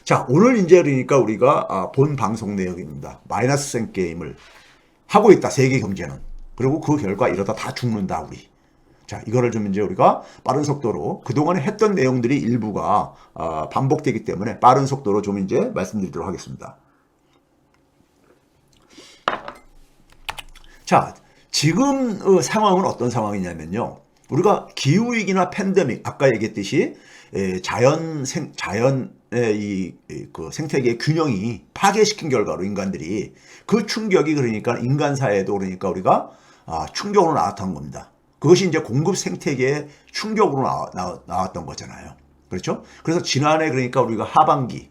자, 오늘 이제 그러니까 우리가 본 방송 내용입니다. 마이너스성 게임을 하고 있다, 세계 경제는. 그리고 그 결과 이러다 다 죽는다, 우리. 자, 이거를 좀 이제 우리가 빠른 속도로 그동안에 했던 내용들이 일부가 반복되기 때문에 빠른 속도로 좀 이제 말씀드리도록 하겠습니다. 자, 지금 상황은 어떤 상황이냐면요. 우리가 기후위기나 팬데믹, 아까 얘기했듯이 자연의 그 생태계의 균형이 파괴시킨 결과로 인간들이 그 충격이 그러니까 인간 사회에도 그러니까 우리가 충격으로 나왔던 겁니다. 그것이 이제 공급 생태계의 충격으로 나왔던 거잖아요. 그렇죠? 그래서 지난해 그러니까 우리가 하반기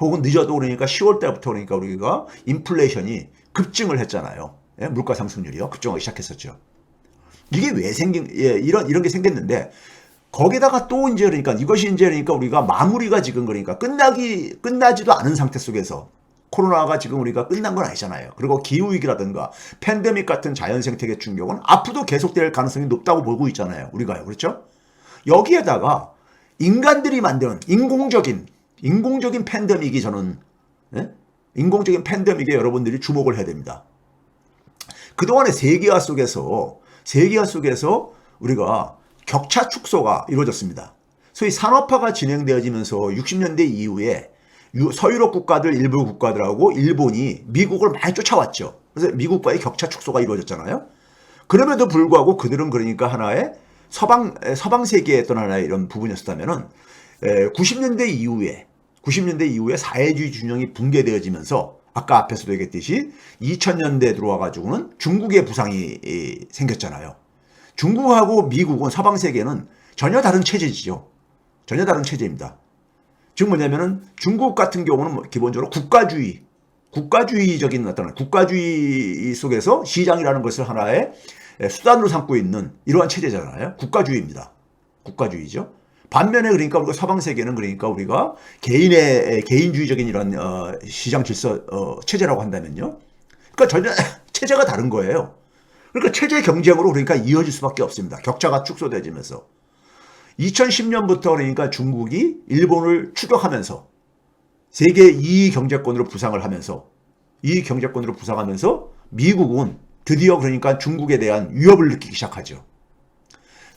혹은 늦어도 그러니까 10월 달부터 그러니까 우리가 인플레이션이 급증을 했잖아요. 예? 물가 상승률이요. 급증하기 시작했었죠. 이게 왜 이런 게 생겼는데 거기다가 또 이제 그러니까 이것이 이제 그러니까 우리가 마무리가 지금 그러니까 끝나지도 않은 상태 속에서 코로나가 지금 우리가 끝난 건 아니잖아요. 그리고 기후위기라든가 팬데믹 같은 자연생태계 충격은 앞으로도 계속될 가능성이 높다고 보고 있잖아요. 우리가요. 그렇죠? 여기에다가 인간들이 만드는 인공적인 팬데믹이 저는, 예? 인공적인 팬데믹에 여러분들이 주목을 해야 됩니다. 그동안의 세계화 속에서 우리가 격차 축소가 이루어졌습니다. 소위 산업화가 진행되어지면서 60년대 이후에 서유럽 국가들 일부 국가들하고 일본이 미국을 많이 쫓아왔죠. 그래서 미국과의 격차 축소가 이루어졌잖아요. 그럼에도 불구하고 그들은 그러니까 하나의 서방 세계의 어떤 하나의 이런 부분이었다면은 90년대 이후에 사회주의 균형이 붕괴되어지면서 아까 앞에서도 얘기했듯이 2000년대에 들어와 가지고는 중국의 부상이 생겼잖아요. 중국하고 미국은 서방 세계는 전혀 다른 체제지요. 전혀 다른 체제입니다. 즉 뭐냐면은 중국 같은 경우는 기본적으로 국가주의적인 어떤 국가주의 속에서 시장이라는 것을 하나의 수단으로 삼고 있는 이러한 체제잖아요. 국가주의입니다. 국가주의죠. 반면에 그러니까 우리가 서방 세계는 그러니까 우리가 개인주의적인 이런 시장 질서 체제라고 한다면요. 그러니까 전혀 체제가 다른 거예요. 그러니까 체제 경쟁으로 그러니까 이어질 수밖에 없습니다. 격차가 축소되면서 2010년부터 그러니까 중국이 일본을 추격하면서 세계 2위 경제권으로 부상을 하면서 미국은 드디어 그러니까 중국에 대한 위협을 느끼기 시작하죠.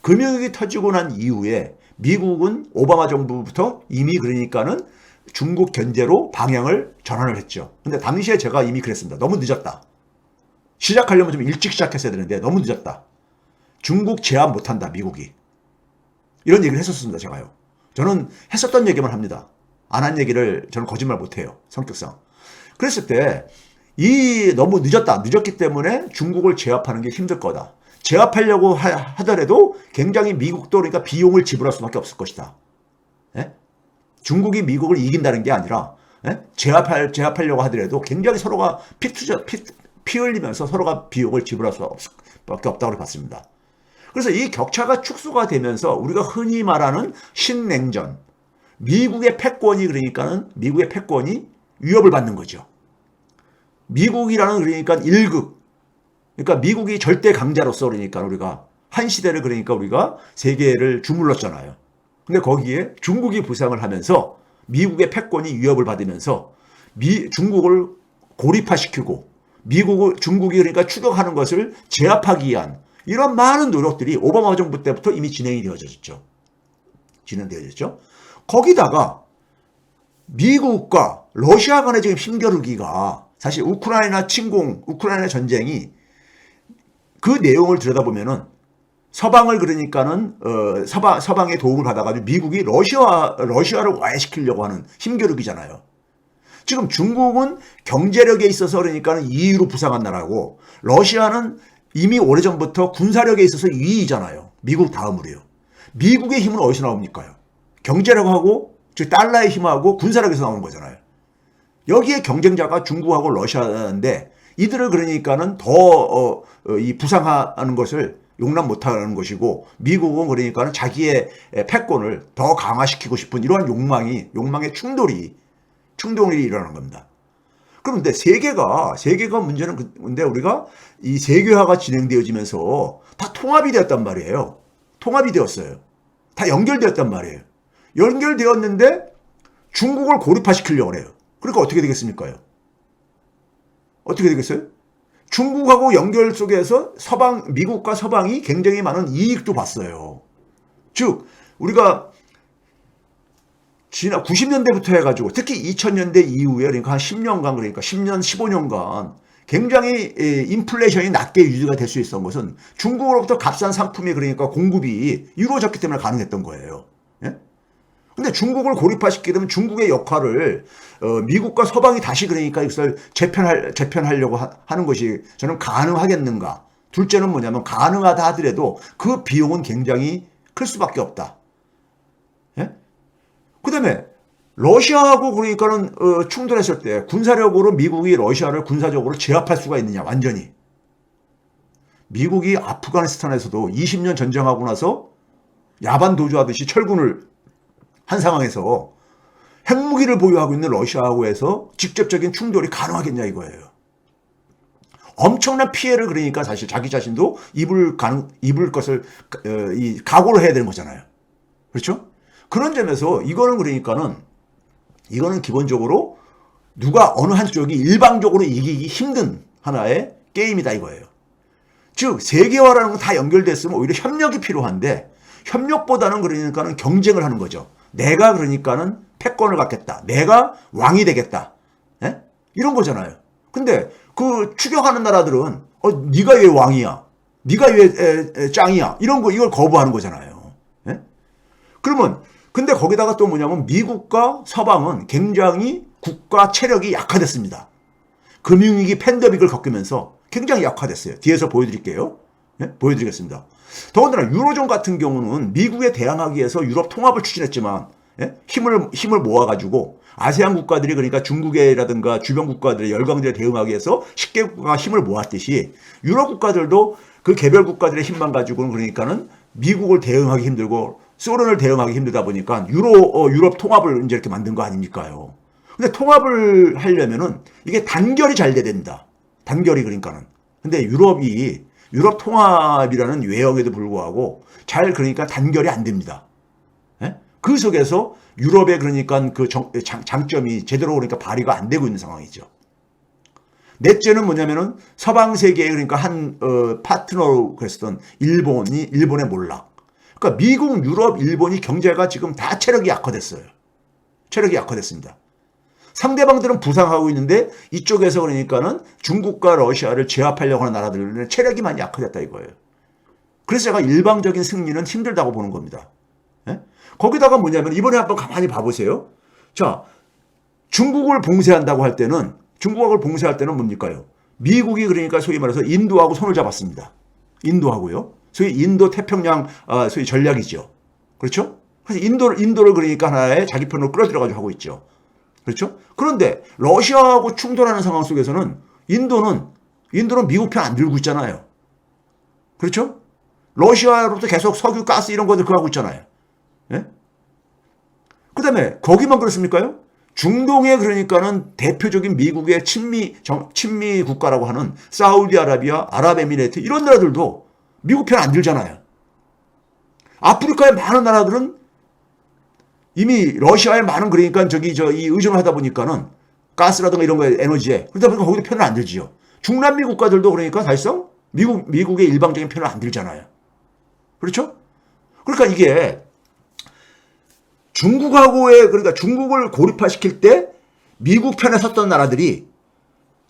금융위기 터지고 난 이후에 미국은 오바마 정부부터 이미 그러니까는 중국 견제로 방향을 전환을 했죠. 근데 당시에 제가 이미 그랬습니다. 너무 늦었다. 시작하려면 좀 일찍 시작했어야 되는데 너무 늦었다. 중국 제압 못한다, 미국이. 이런 얘기를 했었습니다, 제가요. 저는 했었던 얘기만 합니다. 안 한 얘기를 저는 거짓말 못해요, 성격상. 그랬을 때 너무 늦었기 때문에 중국을 제압하는 게 힘들 거다. 제압하려고 하더라도 굉장히 미국도 그러니까 비용을 지불할 수밖에 없을 것이다. 예? 중국이 미국을 이긴다는 게 아니라 제압하려고 하더라도 굉장히 서로가 피 흘리면서 서로가 비용을 지불할 수밖에 없다고 봤습니다. 그래서 이 격차가 축소가 되면서 우리가 흔히 말하는 신냉전, 미국의 패권이 위협을 받는 거죠. 미국이라는 그러니까 그러니까 미국이 절대 강자로서 그러니까 우리가 한 시대를 그러니까 우리가 세계를 주물렀잖아요. 근데 거기에 중국이 부상을 하면서 미국의 패권이 위협을 받으면서 중국을 고립화시키고 중국이 그러니까 추격하는 것을 제압하기 위한 이런 많은 노력들이 오바마 정부 때부터 이미 진행되어졌죠. 거기다가 미국과 러시아 간의 지금 힘겨루기가 사실 우크라이나 전쟁이 그 내용을 들여다보면은 서방을 그러니까는 서방의 도움을 받아가지고 미국이 러시아를 와해시키려고 하는 힘겨루기잖아요. 지금 중국은 경제력에 있어서 그러니까는 2위로 부상한 나라고 러시아는 이미 오래전부터 군사력에 있어서 2위잖아요. 미국 다음으로요. 미국의 힘은 어디서 나옵니까요? 경제력하고 즉 달러의 힘하고 군사력에서 나오는 거잖아요. 여기에 경쟁자가 중국하고 러시아인데 이들을 그러니까는 더 이 부상하는 것을 용납 못하는 것이고 미국은 그러니까는 자기의 패권을 더 강화시키고 싶은 이러한 욕망의 충돌이 일어나는 겁니다. 그런데 세계가 문제는 근데 우리가 이 세계화가 진행되어지면서 다 통합이 되었단 말이에요. 통합이 되었어요. 다 연결되었단 말이에요. 연결되었는데 중국을 고립화시키려고 해요. 그러니까 어떻게 되겠습니까? 어떻게 되겠어요? 중국하고 연결 속에서 미국과 서방이 굉장히 많은 이익도 봤어요. 즉, 우리가 지난 90년대부터 해가지고 특히 2000년대 이후에 그러니까 한 10년간 그러니까 10년, 15년간 굉장히 인플레이션이 낮게 유지가 될 수 있었던 것은 중국으로부터 값싼 상품이 그러니까 공급이 이루어졌기 때문에 가능했던 거예요. 예? 근데 중국을 고립화시키려면 중국의 역할을 미국과 서방이 다시 그러니까 이것을 재편하려고 하는 것이 저는 가능하겠는가. 둘째는 뭐냐면 가능하다 하더라도 그 비용은 굉장히 클 수밖에 없다. 예? 그 다음에 러시아하고 그러니까는 충돌했을 때 군사력으로 미국이 러시아를 군사적으로 제압할 수가 있느냐. 완전히. 미국이 아프가니스탄에서도 20년 전쟁하고 나서 야반 도주하듯이 철군을 한 상황에서 핵무기를 보유하고 있는 러시아하고 해서 직접적인 충돌이 가능하겠냐 이거예요. 엄청난 피해를 그러니까 사실 자기 자신도 입을 것을 각오를 해야 되는 거잖아요. 그렇죠? 그런 점에서 이거는 기본적으로 누가 어느 한쪽이 일방적으로 이기기 힘든 하나의 게임이다 이거예요. 즉 세계화라는 건 다 연결됐으면 오히려 협력이 필요한데 협력보다는 그러니까는 경쟁을 하는 거죠. 내가 그러니까는 패권을 갖겠다. 내가 왕이 되겠다. 예? 이런 거잖아요. 근데 그 추격하는 나라들은 네가 왜 왕이야? 네가 왜 짱이야? 이걸 거부하는 거잖아요. 예? 그러면 근데 거기다가 또 뭐냐면 미국과 서방은 굉장히 국가 체력이 약화됐습니다. 금융위기 팬데믹을 겪으면서 굉장히 약화됐어요. 뒤에서 보여드릴게요. 예? 보여드리겠습니다. 더군다나 유로존 같은 경우는 미국에 대항하기 위해서 유럽 통합을 추진했지만 예? 힘을 모아가지고 아세안 국가들이 그러니까 중국이라든가 주변 국가들의 열강들에 대응하기 위해서 10개국가 힘을 모았듯이 유럽 국가들도 그 개별 국가들의 힘만 가지고는 그러니까는 미국을 대응하기 힘들고 소련을 대응하기 힘들다 보니까 유럽 통합을 이제 이렇게 만든 거 아닙니까요? 근데 통합을 하려면은 이게 단결이 잘 돼야 된다. 단결이 그러니까는. 근데 유럽 통합이라는 외형에도 불구하고 그러니까 단결이 안 됩니다. 예? 그 속에서 유럽의 그러니까 그 장점이 제대로 그러니까 발휘가 안 되고 있는 상황이죠. 넷째는 뭐냐면은 서방 세계의 그러니까 한 파트너로 그랬었던 일본의 몰락. 그러니까 미국, 유럽, 일본이 경제가 지금 다 체력이 약화됐어요. 체력이 약화됐습니다. 상대방들은 부상하고 있는데 이쪽에서 그러니까는 중국과 러시아를 제압하려고 하는 나라들은 체력이 많이 약화됐다 이거예요. 그래서 제가 일방적인 승리는 힘들다고 보는 겁니다. 예? 거기다가 뭐냐면 이번에 한번 가만히 봐보세요. 자, 중국을 봉쇄한다고 할 때는 뭡니까요? 미국이 그러니까 소위 말해서 인도하고 손을 잡았습니다. 인도하고요. 소위 인도 태평양 소위 전략이죠. 그렇죠? 그래서 인도를 그러니까 하나의 자기 편으로 끌어들여가지고 하고 있죠. 그렇죠? 그런데 러시아하고 충돌하는 상황 속에서는 인도는 미국 편 안 들고 있잖아요. 그렇죠? 러시아로부터 계속 석유, 가스 이런 것들 그거 하고 있잖아요. 예? 그 다음에 거기만 그렇습니까요? 중동에 그러니까는 대표적인 미국의 친미 국가라고 하는 사우디아라비아, 아랍에미레이트 이런 나라들도 미국 편 안 들잖아요. 아프리카의 많은 나라들은 이미 러시아에 많은 그러니까 이 의존을 하다 보니까는 가스라든가 이런 거에 에너지에 그러다 보니까 거기도 편을 안 들지요. 중남미 국가들도 그러니까 사실상 미국의 일방적인 편을 안 들잖아요. 그렇죠? 그러니까 이게 그러니까 중국을 고립화시킬 때 미국 편에 섰던 나라들이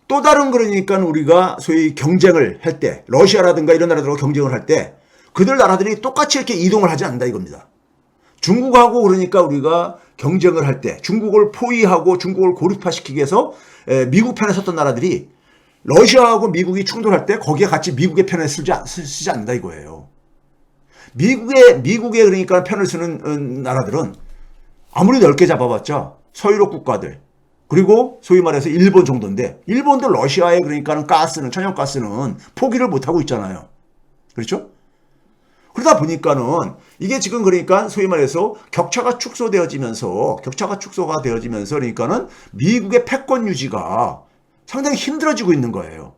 또 다른 그러니까 우리가 소위 경쟁을 할 때 러시아라든가 이런 나라들하고 경쟁을 할 때 그들 나라들이 똑같이 이렇게 이동을 하지 않는다 이겁니다. 중국하고 그러니까 우리가 경쟁을 할 때 중국을 포위하고 중국을 고립화시키기 위해서 미국 편에 섰던 나라들이 러시아하고 미국이 충돌할 때 거기에 같이 미국의 편에 쓰지 않는다 이거예요. 미국의 그러니까 편을 쓰는 나라들은 아무리 넓게 잡아봤자 서유럽 국가들 그리고 소위 말해서 일본 정도인데 일본도 러시아의 그러니까는 천연가스는 포기를 못하고 있잖아요. 그렇죠? 그러다 보니까는 이게 지금 그러니까 소위 말해서 격차가 축소가 되어지면서 그러니까는 미국의 패권 유지가 상당히 힘들어지고 있는 거예요.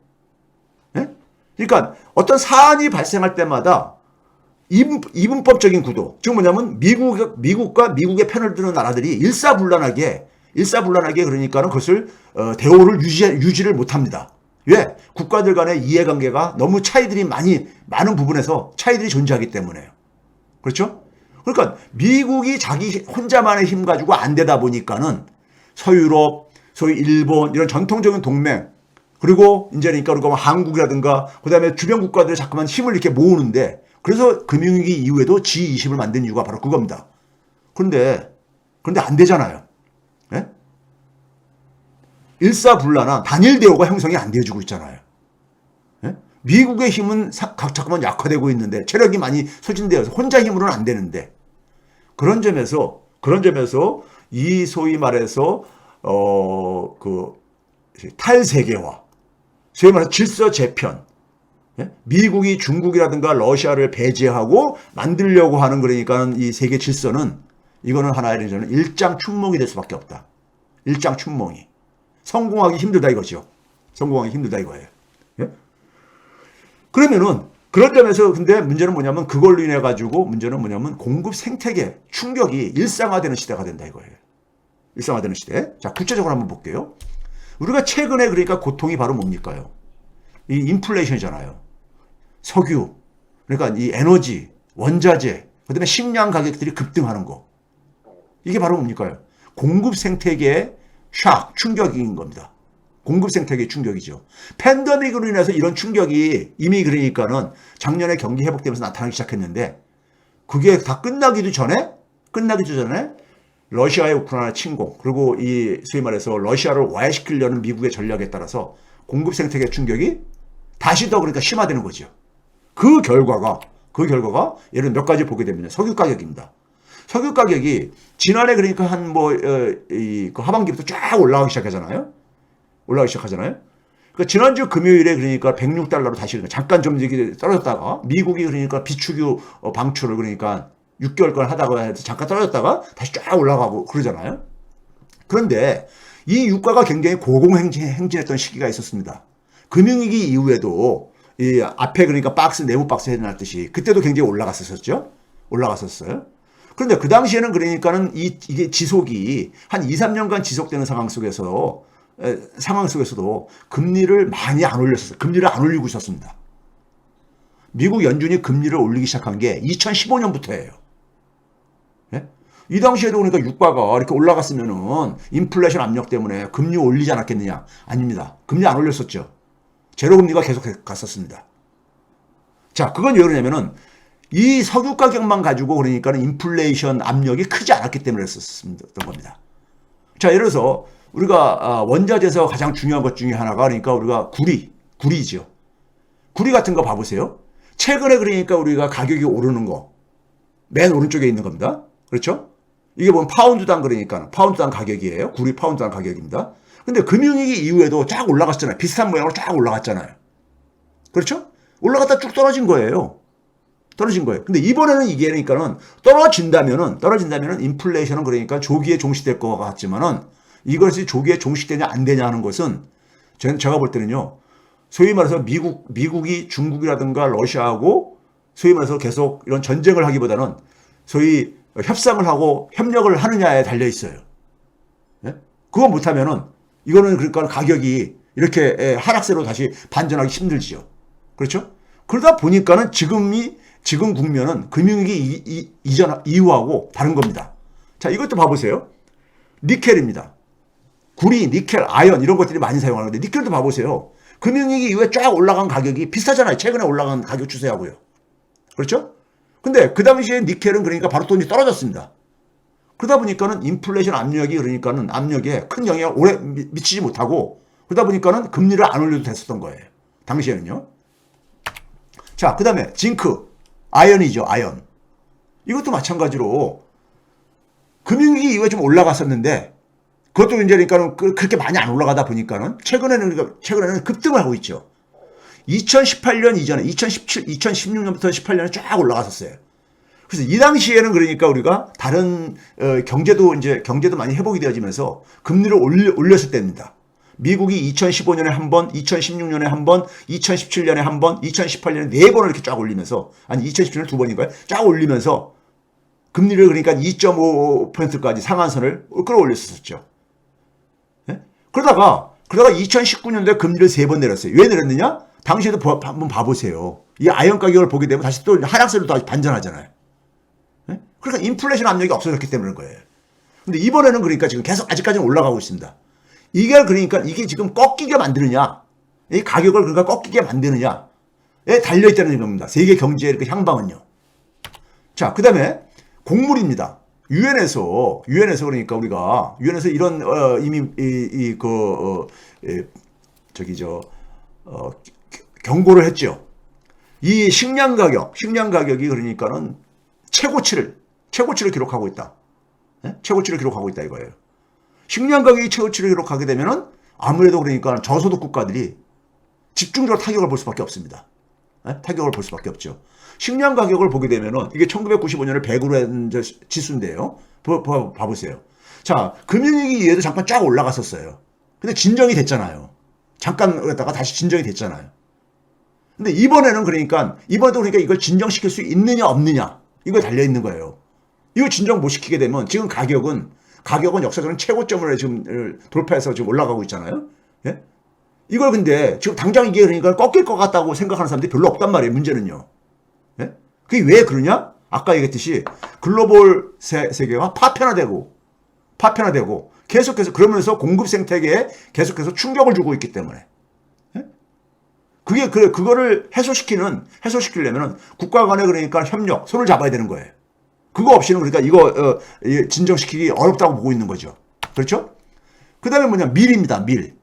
네? 그러니까 어떤 사안이 발생할 때마다 이분법적인 구도. 즉 뭐냐면 미국과 미국의 편을 드는 나라들이 일사불란하게 그러니까는 그것을 대오를 유지를 못합니다. 왜? 국가들 간의 이해관계가 너무 많은 부분에서 차이들이 존재하기 때문에요. 그렇죠? 그러니까 미국이 자기 혼자만의 힘 가지고 안 되다 보니까는 서유럽, 소위 일본 이런 전통적인 동맹 그리고 이제 그러니까 우리가 뭐 한국이라든가 그다음에 주변 국가들이 자꾸만 힘을 이렇게 모으는데 그래서 금융위기 이후에도 G20을 만든 이유가 바로 그겁니다. 그런데 안 되잖아요. 예? 일사불란한 단일 대우가 형성이 안 되어지고 있잖아요. 예? 미국의 힘은 자꾸만 약화되고 있는데 체력이 많이 소진되어서 혼자 힘으로는 안 되는데 그런 점에서 이 소위 말해서 그 탈세계화, 소위 말해서 질서 재편, 미국이 중국이라든가 러시아를 배제하고 만들려고 하는 그러니까 이 세계 질서는 이거는 하나의 저는 일장춘몽이 될 수밖에 없다. 일장춘몽이. 성공하기 힘들다 이거죠. 성공하기 힘들다 이거예요. 예? 그러면은 그런 점에서 근데 문제는 뭐냐면 그걸로 인해 가지고 문제는 뭐냐면 공급 생태계 충격이 일상화되는 시대가 된다 이거예요. 일상화되는 시대. 자, 구체적으로 한번 볼게요. 우리가 최근에 그러니까 고통이 바로 뭡니까요? 이 인플레이션이잖아요. 석유, 그러니까 이 에너지, 원자재, 그다음에 식량 가격들이 급등하는 거. 이게 바로 뭡니까요? 공급 생태계의 샥, 충격인 겁니다. 공급 생태계의 충격이죠. 팬데믹으로 인해서 이런 충격이 이미 그러니까는 작년에 경기 회복되면서 나타나기 시작했는데 그게 다 끝나기도 전에 러시아의 우크라이나 침공 그리고 이 소위 말해서 러시아를 와해시키려는 미국의 전략에 따라서 공급 생태계 충격이 다시 더 그러니까 심화되는 거죠. 그 결과가 예를 들어 몇 가지 보게 되면 석유 가격입니다. 석유 가격이 지난해 그러니까 한 그 하반기부터 쫙 올라가기 시작하잖아요. 그러니까 지난주 금요일에 그러니까 106달러로 다시 잠깐 좀 떨어졌다가 미국이 그러니까 비축유 방출을 그러니까 6개월간 하다가 해서 잠깐 떨어졌다가 다시 쫙 올라가고 그러잖아요. 그런데 이 유가가 굉장히 고공행진했던 시기가 있었습니다. 금융위기 이후에도 이 앞에 그러니까 내부 박스 해놨듯이 그때도 굉장히 올라갔었어요. 그런데 그 당시에는 그러니까는 이게 지속이 한 2, 3년간 지속되는 상황 속에서도 금리를 많이 안 올렸었어요. 금리를 안 올리고 있었습니다. 미국 연준이 금리를 올리기 시작한 게 2015년부터예요. 예? 이 당시에도 그러니까 유가가 이렇게 올라갔으면은 인플레이션 압력 때문에 금리 올리지 않았겠느냐? 아닙니다. 금리 안 올렸었죠. 제로 금리가 계속 갔었습니다. 자, 그건 왜 그러냐면은 이 석유 가격만 가지고 그러니까는 인플레이션 압력이 크지 않았기 때문에 그랬었던 겁니다. 자, 예를 들어서 우리가 원자재에서 가장 중요한 것 중에 하나가 그러니까 우리가 구리죠. 구리 같은 거 봐보세요. 최근에 그러니까 우리가 가격이 오르는 거 맨 오른쪽에 있는 겁니다. 그렇죠? 이게 보면 파운드당 그러니까 파운드당 가격이에요. 구리 파운드당 가격입니다. 근데 금융위기 이후에도 쫙 올라갔잖아요. 비슷한 모양으로 쫙 올라갔잖아요. 그렇죠? 올라갔다 쭉 떨어진 거예요. 근데 이번에는 이게 그러니까는 떨어진다면은 인플레이션은 그러니까 조기에 종식될 것 같지만은 이것이 조기에 종식되냐 안 되냐 하는 것은 제가 볼 때는요. 소위 말해서 미국이 중국이라든가 러시아하고 소위 말해서 계속 이런 전쟁을 하기보다는 소위 협상을 하고 협력을 하느냐에 달려 있어요. 예? 그거 못하면은 이거는 그러니까 가격이 이렇게 하락세로 다시 반전하기 힘들지요. 그렇죠? 그러다 보니까는 지금 국면은 금융위기 이후하고 다른 겁니다. 자, 이것도 봐보세요. 니켈입니다. 구리, 니켈, 아연 이런 것들이 많이 사용하는데 니켈도 봐보세요. 금융위기 이후에 쫙 올라간 가격이 비슷하잖아요. 최근에 올라간 가격 추세하고요. 그렇죠? 근데 그 당시에 니켈은 그러니까 바로 또 떨어졌습니다. 그러다 보니까는 인플레이션 압력이 그러니까는 압력에 큰 영향을 오래 미치지 못하고 그러다 보니까는 금리를 안 올려도 됐었던 거예요. 당시에는요. 자, 그 다음에 징크, 아연이죠. 아연. 이것도 마찬가지로 금융위기 이후에 좀 올라갔었는데 그것도 이제 그러니까는 그렇게 많이 안 올라가다 보니까는 최근에는 급등을 하고 있죠. 2018년 이전에 2016년부터 18년에 쫙 올라갔었어요. 그래서 이 당시에는 그러니까 우리가 다른 경제도 많이 회복이 되어지면서 금리를 올렸을 때입니다. 미국이 2015년에 한 번, 2016년에 한 번, 2017년에 한 번, 2018년에 네 번을 이렇게 쫙 올리면서, 아니 2017년에 두 번인가요? 쫙 올리면서 금리를 그러니까 2.5%까지 상한선을 끌어올렸었죠. 예? 그러다가 2019년도에 금리를 세 번 내렸어요. 왜 내렸느냐? 당시에도 한번 봐보세요. 이 아연 가격을 보게 되면 다시 또 하락세로 다시 반전하잖아요. 예? 그러니까 인플레이션 압력이 없어졌기 때문에 거예요. 근데 이번에는 그러니까 지금 계속 아직까지는 올라가고 있습니다. 이게 그러니까 이게 지금 꺾이게 만드느냐, 이 가격을 그러니까 꺾이게 만드느냐에 달려있다는 겁니다. 세계 경제의 이렇게 향방은요. 자, 그 다음에 곡물입니다. 유엔에서 그러니까 우리가 유엔에서 이런 이미 경고를 했죠. 이 식량 가격이 그러니까는 최고치를 기록하고 있다. 네? 최고치를 기록하고 있다 이거예요. 식량 가격이 최고치를 기록하게 되면은 아무래도 그러니까 저소득 국가들이 집중적으로 타격을 볼 수밖에 없습니다. 네? 타격을 볼 수밖에 없죠. 식량 가격을 보게 되면은 이게 1995년을 100으로 한 지수인데요. 봐보세요. 자, 금융위기 이후에도 잠깐 쫙 올라갔었어요. 근데 진정이 됐잖아요. 잠깐 그랬다가 다시 진정이 됐잖아요. 근데 이번에도 그러니까 이걸 진정시킬 수 있느냐 없느냐 이거 달려 있는 거예요. 이거 진정 못 시키게 되면 지금 가격은 역사적인 최고점을 지금 돌파해서 지금 올라가고 있잖아요. 예? 이걸 근데 지금 당장 이게 그러니까 꺾일 것 같다고 생각하는 사람들이 별로 없단 말이에요. 문제는요. 예? 그게 왜 그러냐? 아까 얘기했듯이 글로벌 세계가 파편화되고 계속해서 그러면서 공급 생태계에 계속해서 충격을 주고 있기 때문에 그거를 해소시키려면 국가 간에 그러니까 협력, 손을 잡아야 되는 거예요. 그거 없이는 그러니까 이거 진정시키기 어렵다고 보고 있는 거죠. 그렇죠? 그 다음에 뭐냐, 밀입니다. 밀.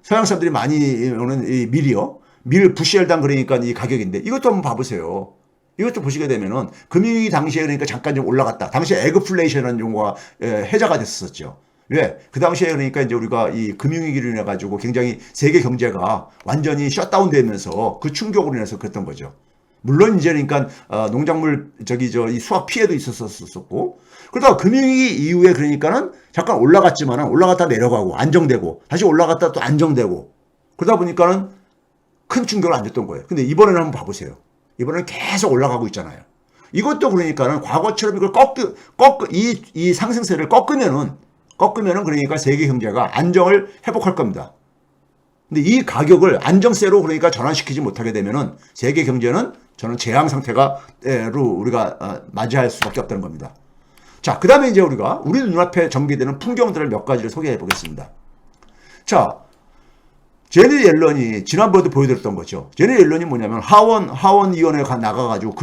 서양 사람들이 많이 오는 이 밀이요. 밀 부시엘당 그러니까 이 가격인데 이것도 한번 봐보세요. 이것도 보시게 되면은 금융위기 당시에 그러니까 잠깐 좀 올라갔다. 당시에 에그플레이션이라는 용어가 해자가 됐었죠. 왜? 그 당시에 그러니까 이제 우리가 이 금융위기로 인해 가지고 굉장히 세계 경제가 완전히 셧다운 되면서 그 충격으로 인해서 그랬던 거죠. 물론 이제 그러니까 농작물 이 수확 피해도 있었었고 그러다가 금융위기 이후에 그러니까는 잠깐 올라갔지만은 올라갔다 내려가고 안정되고 다시 올라갔다 또 안정되고 그러다 보니까는 큰 충격을 안 줬던 거예요. 근데 이번에는 한번 봐보세요. 이번에는 계속 올라가고 있잖아요. 이것도 그러니까는 과거처럼 이걸 이 상승세를 꺾으면은 그러니까 세계 경제가 안정을 회복할 겁니다. 근데 이 가격을 안정세로 그러니까 전환시키지 못하게 되면은 세계 경제는 저는 재앙 상태가로 우리가 맞이할 수밖에 없다는 겁니다. 자, 그 다음에 이제 우리 눈앞에 전개되는 풍경들을 몇 가지를 소개해 보겠습니다. 자, 제니 옐런이 지난번에도 보여드렸던 거죠. 제니 옐런이 뭐냐면 하원위원회에 나가가지고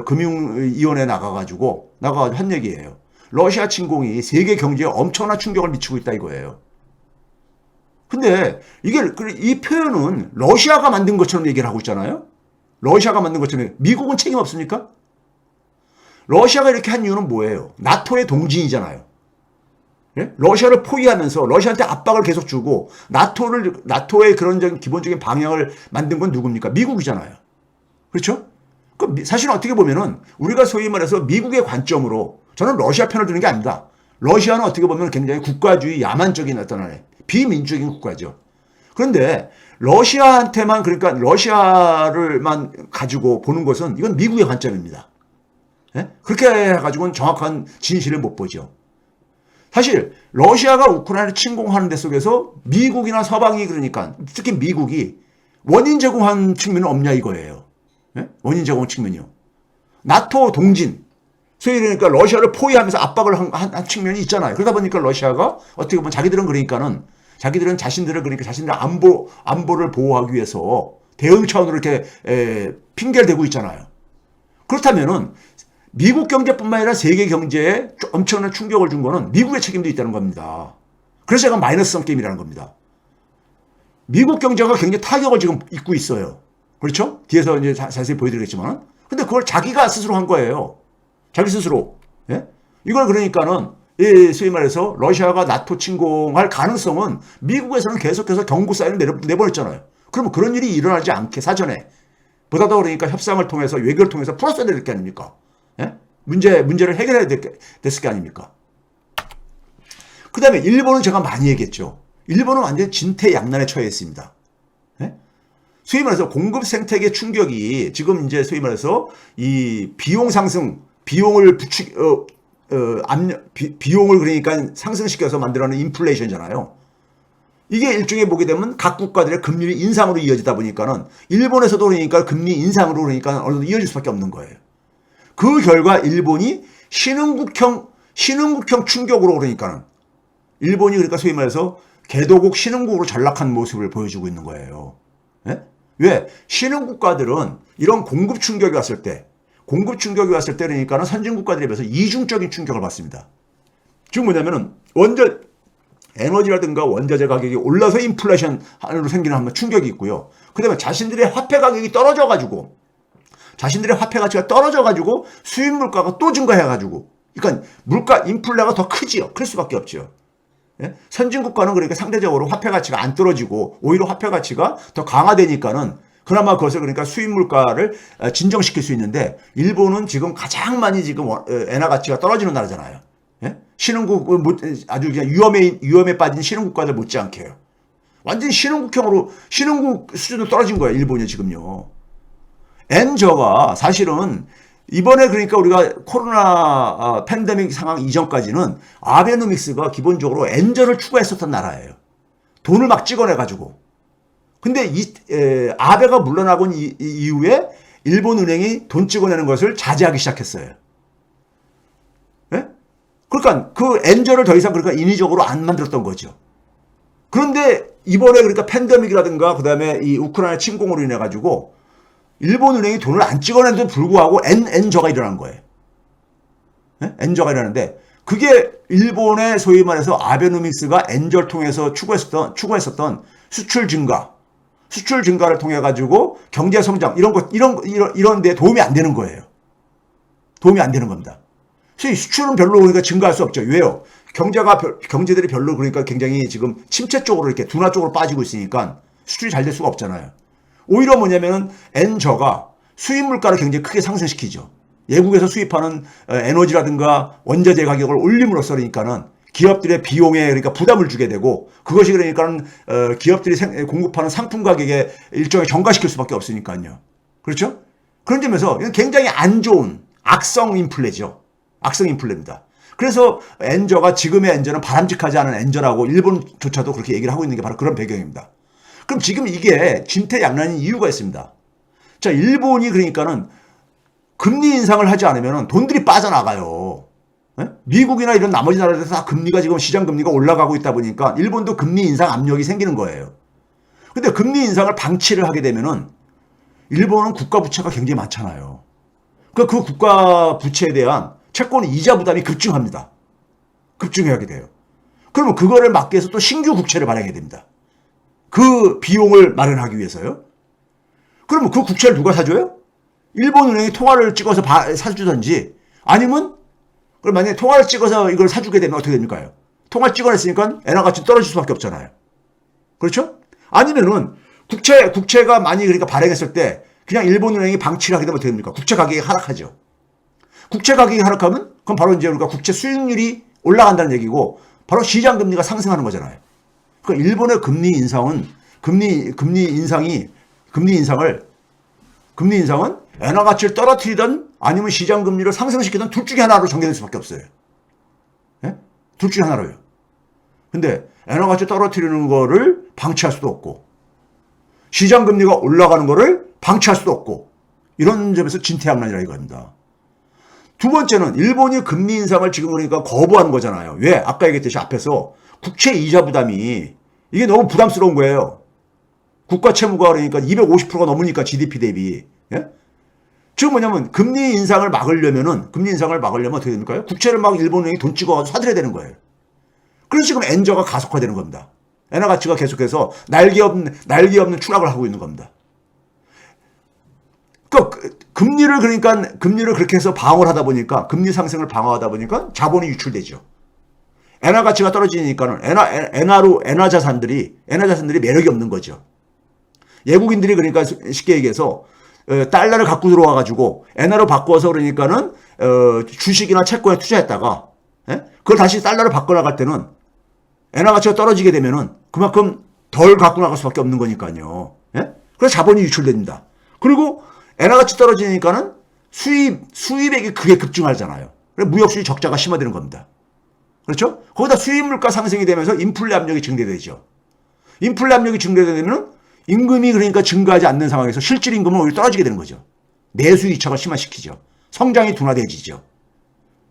금융위원회에 나가가지고 한 얘기예요. 러시아 침공이 세계 경제에 엄청난 충격을 미치고 있다 이거예요. 근데 이 표현은 러시아가 만든 것처럼 얘기를 하고 있잖아요. 러시아가 만든 것처럼. 미국은 책임 없습니까? 러시아가 이렇게 한 이유는 뭐예요? 나토의 동지이잖아요. 예? 러시아를 포위하면서 러시아한테 압박을 계속 주고 나토의 그런 기본적인 방향을 만든 건 누굽니까? 미국이잖아요. 그렇죠? 사실은 어떻게 보면은 우리가 소위 말해서 미국의 관점으로 저는 러시아 편을 드는 게 아닙니다. 러시아는 어떻게 보면 굉장히 국가주의 야만적인 어떤 비민주적인 국가죠. 그런데 러시아한테만 그러니까 러시아를만 가지고 보는 것은 이건 미국의 관점입니다. 예? 그렇게 해가지고는 정확한 진실을 못 보죠. 사실 러시아가 우크라이나를 침공하는 데 속에서 미국이나 서방이 그러니까 특히 미국이 원인 제공한 측면은 없냐 이거예요. 예? 원인 제공 측면이요. 나토 동진 소위 그러니까 러시아를 포위하면서 압박을 한 측면이 있잖아요. 그러다 보니까 러시아가 어떻게 보면 자기들은 자신들의 안보를 보호하기 위해서 대응 차원으로 이렇게 핑계를 대고 있잖아요. 그렇다면은 미국 경제뿐만 아니라 세계 경제에 엄청난 충격을 준 거는 미국의 책임도 있다는 겁니다. 그래서 제가 마이너스성 게임이라는 겁니다. 미국 경제가 굉장히 타격을 지금 입고 있어요. 그렇죠? 뒤에서 이제 자세히 보여드리겠지만. 근데 그걸 자기가 스스로 한 거예요. 자기 스스로. 예? 이걸 그러니까는 소위 말해서 러시아가 나토 침공할 가능성은 미국에서는 계속해서 경고 사인을 내보냈잖아요. 그러면 그런 일이 일어나지 않게 사전에 보다 더 그러니까 협상을 통해서 외교를 통해서 풀었어야 될 게 아닙니까? 예? 문제를 해결해야 됐을 게 아닙니까? 그 다음에 일본은 제가 많이 얘기했죠. 일본은 완전 진퇴양난에 처해 있습니다. 예? 소위 말해서 공급 생태계 충격이 지금 이제 소위 말해서 이 비용 상승, 비용을 비용을 그러니까 상승시켜서 만들어내는 인플레이션이잖아요. 이게 일종의 보게 되면 각 국가들의 금리 인상으로 이어지다 보니까는 일본에서도 그러니까 금리 인상으로 그러니까 어느 정도 이어질 수밖에 없는 거예요. 그 결과 일본이 신흥국형 충격으로 그러니까는 일본이 그러니까 소위 말해서 개도국 신흥국으로 전락한 모습을 보여주고 있는 거예요. 예? 왜? 신흥국가들은 이런 공급 충격이 왔을 때 그러니까는 선진국가들에 비해서 이중적인 충격을 받습니다. 지금 뭐냐면은 에너지라든가 원자재 가격이 올라서 인플레이션으로 생기는 한번 충격이 있고요. 그 다음에 자신들의 화폐 가격이 떨어져가지고 자신들의 화폐 가치가 떨어져가지고 수입 물가가 또 증가해가지고 그러니까 물가 인플레가 더 크지요. 클 수밖에 없죠. 예? 선진국가는 그러니까 상대적으로 화폐 가치가 안 떨어지고 오히려 화폐 가치가 더 강화되니까는 그나마 그것을 그러니까 수입 물가를 진정시킬 수 있는데 일본은 지금 가장 많이 지금 엔화 가치가 떨어지는 나라잖아요. 예? 신흥국 아주 그냥 위험에 빠진 신흥국가들 못지않게요. 완전히 신흥국 수준으로 떨어진 거예요. 일본이 지금요. 엔저가 사실은 이번에 그러니까 우리가 코로나 팬데믹 상황 이전까지는 아베노믹스가 기본적으로 엔저를 추구했었던 나라예요. 돈을 막 찍어내가지고. 근데 아베가 물러나고 이후에 일본 은행이 돈 찍어내는 것을 자제하기 시작했어요. 예? 그러니까 그 엔저를 더 이상 그러니까 인위적으로 안 만들었던 거죠. 그런데 이번에 그러니까 팬데믹이라든가 그다음에 이 우크라이나 침공으로 인해 가지고 일본 은행이 돈을 안 찍어내도 불구하고 엔저가 일어난 거예요. 예? 엔저가 일어나는데 그게 일본의 소위 말해서 아베노믹스가 엔저를 통해서 추구했었던 수출 증가를 통해 가지고 경제 성장 이런 데 도움이 안 되는 거예요. 도움이 안 되는 겁니다. 그래서 수출은 별로 그러니까 증가할 수 없죠. 왜요? 경제들이 별로 그러니까 굉장히 지금 침체 쪽으로 이렇게 둔화 쪽으로 빠지고 있으니까 수출이 잘 될 수가 없잖아요. 오히려 뭐냐면은 엔저가 수입 물가를 굉장히 크게 상승시키죠. 외국에서 수입하는 에너지라든가 원자재 가격을 올림으로써 그러니까는 기업들의 비용에 그러니까 부담을 주게 되고 그것이 그러니까는 기업들이 공급하는 상품 가격에 일종의 전가시킬 수밖에 없으니까요. 그렇죠? 그런 점에서 이건 굉장히 안 좋은 악성 인플레죠. 악성 인플레입니다. 그래서 지금의 엔저는 바람직하지 않은 엔저라고 일본조차도 그렇게 얘기를 하고 있는 게 바로 그런 배경입니다. 그럼 지금 이게 진퇴양난인 이유가 있습니다. 자, 일본이 그러니까는 금리 인상을 하지 않으면 돈들이 빠져나가요. 예? 미국이나 이런 나머지 나라들에서 다 금리가 지금 시장 금리가 올라가고 있다 보니까 일본도 금리 인상 압력이 생기는 거예요. 근데 금리 인상을 방치를 하게 되면은 일본은 국가 부채가 굉장히 많잖아요. 그 국가 부채에 대한 채권 이자 부담이 급증합니다. 급증하게 돼요. 그러면 그거를 막기 위해서 또 신규 국채를 발행해야 됩니다. 그 비용을 마련하기 위해서요. 그러면 그 국채를 누가 사줘요? 일본 은행이 통화를 찍어서 사주든지 아니면 그럼 만약에 통화를 찍어서 이걸 사주게 되면 어떻게 됩니까? 통화 찍어냈으니까 엔화 가치 떨어질 수밖에 없잖아요. 그렇죠? 아니면은 국채가 많이 그러니까 발행했을 때 그냥 일본 은행이 방치를 하게 되면 어떻게 됩니까? 국채 가격이 하락하죠. 국채 가격이 하락하면 그럼 바로 이제 우리가 국채 수익률이 올라간다는 얘기고 바로 시장 금리가 상승하는 거잖아요. 그러니까 일본의 금리 인상은 엔화 가치를 떨어뜨리든 아니면 시장 금리를 상승시키든 둘 중에 하나로 전개될 수밖에 없어요. 예? 둘 중에 하나로요. 근데 엔화 가치 떨어뜨리는 거를 방치할 수도 없고 시장 금리가 올라가는 거를 방치할 수도 없고 이런 점에서 진퇴양난이라 이겁니다. 두 번째는 일본이 금리 인상을 지금 그러니까 거부하는 거잖아요. 왜? 아까 얘기했듯이 앞에서 국채 이자 부담이 이게 너무 부담스러운 거예요. 국가 채무가 그러니까 250%가 넘으니까 GDP 대비. 예? 지금 뭐냐면 금리 인상을 막으려면 어떻게 됩니까? 국채를 막 일본은행이 돈 찍어가지고 사들여야 되는 거예요. 그래서 지금 엔저가 가속화되는 겁니다. 엔화 가치가 계속해서 날개 없는 추락을 하고 있는 겁니다. 금리를 그렇게 해서 방어를 하다 보니까 금리 상승을 방어하다 보니까 자본이 유출되죠. 엔화 가치가 떨어지니까는 엔화 자산들이 매력이 없는 거죠. 외국인들이 그러니까 쉽게 얘기해서 달러를 갖고 들어와 가지고 엔화로 바꿔서 그러니까는 주식이나 채권에 투자했다가 그걸 다시 달러로 바꿔 나갈 때는 엔화 가치가 떨어지게 되면은 그만큼 덜 갖고 나갈 수밖에 없는 거니까요. 예? 그래서 자본이 유출됩니다. 그리고 엔화가치 떨어지니까는 수입액이 크게 급증하잖아요. 그래서 무역수지 적자가 심화되는 겁니다. 그렇죠? 거기다 수입 물가 상승이 되면서 인플레 압력이 증대되죠. 인플레 압력이 증대되면 임금이 그러니까 증가하지 않는 상황에서 실질 임금은 오히려 떨어지게 되는 거죠. 내수 이차가 심화시키죠. 성장이 둔화되지죠.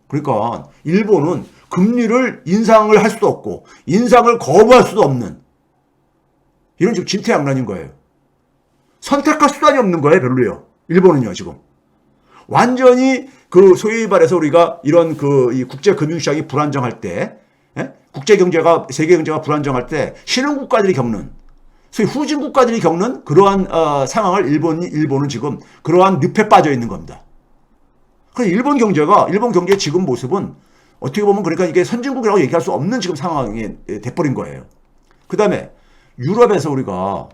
그러니까 일본은 금리를 인상을 할 수도 없고 인상을 거부할 수도 없는 이런 지금 진퇴양난인 거예요. 선택할 수단이 없는 거예요. 별로요. 일본은요 지금. 완전히 그 소위 말해서 우리가 이런 이 국제 금융시장이 불안정할 때, 예? 국제 경제가 세계 경제가 불안정할 때 신흥 국가들이 겪는 소위 후진 국가들이 겪는 그러한 상황을 일본은 지금 그러한 늪에 빠져 있는 겁니다. 그래서 일본 경제의 지금 모습은 어떻게 보면 그러니까 이게 선진국이라고 얘기할 수 없는 지금 상황이 돼버린 거예요. 그 다음에 유럽에서 우리가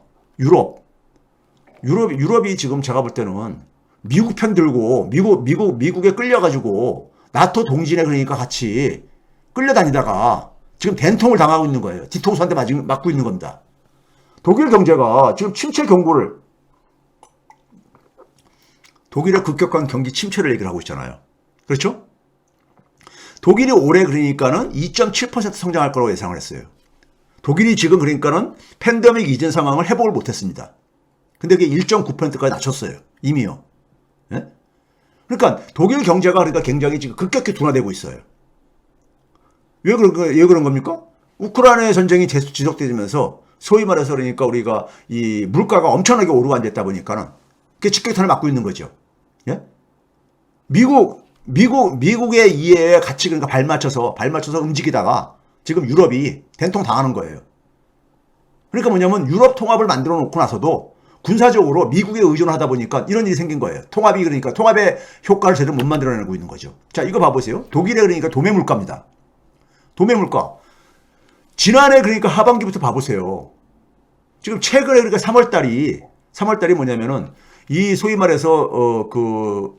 유럽이 지금 제가 볼 때는 미국 편 들고 미국에 끌려가지고 나토 동진에 그러니까 같이 끌려다니다가 지금 된통을 당하고 있는 거예요. 뒤통수한테 맞고 있는 겁니다. 독일 경제가 지금 침체 경고를 독일의 급격한 경기 침체를 얘기를 하고 있잖아요. 그렇죠? 독일이 올해 그러니까는 2.7% 성장할 거라고 예상을 했어요. 독일이 지금 그러니까는 팬데믹 이전 상황을 회복을 못했습니다. 근데 그게 1.9%까지 낮췄어요. 이미요. 예? 그러니까 독일 경제가 그러니까 굉장히 지금 급격히 둔화되고 있어요. 왜 그런 겁니까? 우크라이나 전쟁이 지속되면서 소위 말해서 그러니까 우리가 이 물가가 엄청나게 오르고 앉았다 보니까는 그게 직격탄을 맞고 있는 거죠. 예? 미국의 이해에 같이 그러니까 발맞춰서 움직이다가 지금 유럽이 된통 당하는 거예요. 그러니까 뭐냐면 유럽 통합을 만들어 놓고 나서도 군사적으로 미국에 의존하다 보니까 이런 일이 생긴 거예요. 통합의 효과를 제대로 못 만들어내고 있는 거죠. 자, 이거 봐보세요. 독일의 그러니까 도매 물가입니다. 도매 물가. 지난해 그러니까 하반기부터 봐보세요. 지금 최근에 그러니까 3월달이 뭐냐면은 이 소위 말해서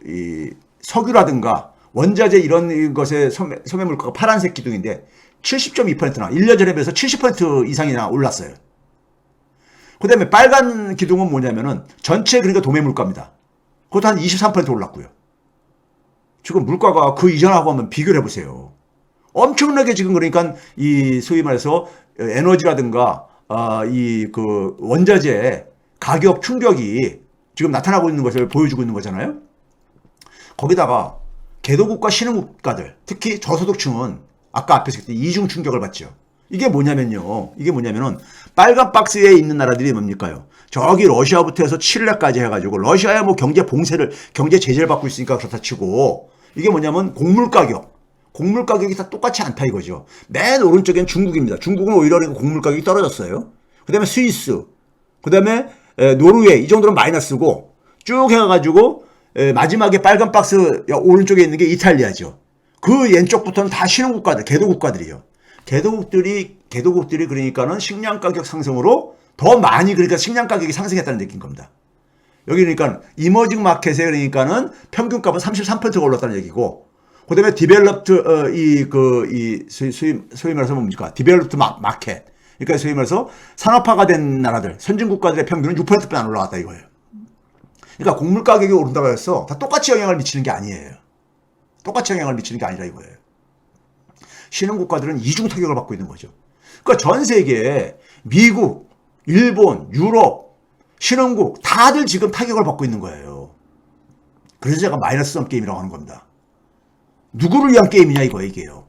이 석유라든가 원자재 이런 것의 소매 물가가 파란색 기둥인데 70.2%나 1년 전에 비해서 70% 이상이나 올랐어요. 그 다음에 빨간 기둥은 뭐냐면은 전체 그러니까 도매 물가입니다. 그것도 한 23% 올랐고요. 지금 물가가 그 이전하고 한번 비교를 해보세요. 엄청나게 지금 그러니까 이 소위 말해서 에너지라든가 이 원자재 가격 충격이 지금 나타나고 있는 것을 보여주고 있는 거잖아요. 거기다가 개도국가 신흥국가들 특히 저소득층은 아까 앞에서 했던 이중 충격을 받죠. 이게 뭐냐면은 빨간 박스에 있는 나라들이 뭡니까요? 저기 러시아부터 해서 칠레까지 해가지고 러시아야 뭐 경제 제재를 받고 있으니까 그렇다 치고 이게 뭐냐면 곡물 가격이 다 똑같이 않다 이거죠. 맨 오른쪽엔 중국입니다. 중국은 오히려 곡물 가격이 떨어졌어요. 그 다음에 스위스, 그 다음에 노르웨이 이 정도는 마이너스고 쭉 해가지고 마지막에 빨간 박스 오른쪽에 있는 게 이탈리아죠. 그 왼쪽부터는 다 신흥국가들, 개도국가들이요. 개도국들이 그러니까는 식량 가격 상승으로 더 많이 그러니까 식량 가격이 상승했다는 얘기인 겁니다. 여기 그러니까 이머징 마켓에 그러니까는 평균값은 33%가 올랐다는 얘기고, 그다음에 디벨롭트 소위 말해서 뭡니까? 디벨롭트 마켓. 그러니까 소위 말해서 산업화가 된 나라들, 선진 국가들의 평균은 6%도 안 올라갔다 이거예요. 그러니까 곡물 가격이 오른다고 해서 다 똑같이 영향을 미치는 게 아니에요. 똑같이 영향을 미치는 게 아니라 이거예요. 신흥 국가들은 이중 타격을 받고 있는 거죠. 그러니까 전 세계에 미국, 일본, 유럽, 신흥국 다들 지금 타격을 받고 있는 거예요. 그래서 제가 마이너스 썸 게임이라고 하는 겁니다. 누구를 위한 게임이냐 이게요.